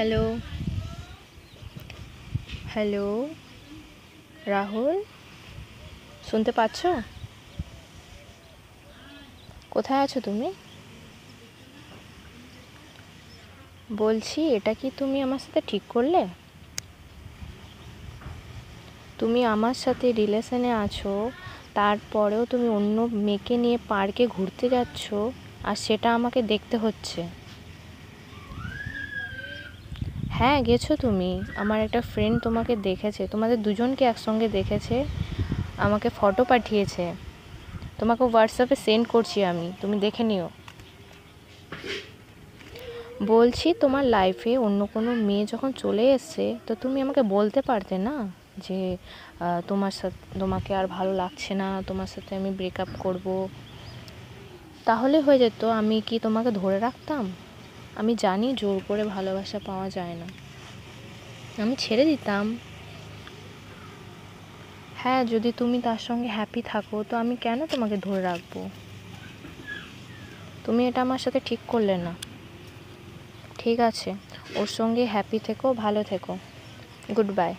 Hello, hello Rahul, শুনতে পাচ্ছ? কোথায় আছো তুমি? বলছি, এটা কি তুমি আমার সাথে ঠিক করলে? তুমি আমার সাথে রিলেশনে আছো, তারপরেও তুমি অন্য মেয়েকে নিয়ে পার্কে ঘুরতে যাচ্ছ, আর সেটা আমাকে দেখতে হচ্ছে। হ্যাঁ, গেছো তুমি। আমার একটা ফ্রেন্ড তোমাকে দেখেছে, তোমাদের দুজনকে একসঙ্গে দেখেছে, আমাকে ফটো পাঠিয়েছে। তোমাকে হোয়াটসঅ্যাপে সেন্ড করছি আমি, তুমি দেখে নিও। বলছি, তোমার লাইফে অন্য কোনো মেয়ে যখন চলে এসছে, তো তুমি আমাকে বলতে পারতে না যে তোমাকে আর ভালো লাগছে না, তোমার সাথে আমি ব্রেকআপ করব। তাহলে হয়ে যেত। আমি কি তোমাকে ধরে রাখতাম? আমি জানি জোর করে ভালোবাসা পাওয়া যায় না, আমি ছেড়ে দিতাম। হ্যাঁ, যদি তুমি তার সঙ্গে হ্যাপি থাকো, তো আমি কেন তোমাকে ধরে রাখবো? তুমি এটা আমার সাথে ঠিক করলে না। ঠিক আছে, ওর সঙ্গে হ্যাপি থেকো, ভালো থেকো। Good bye.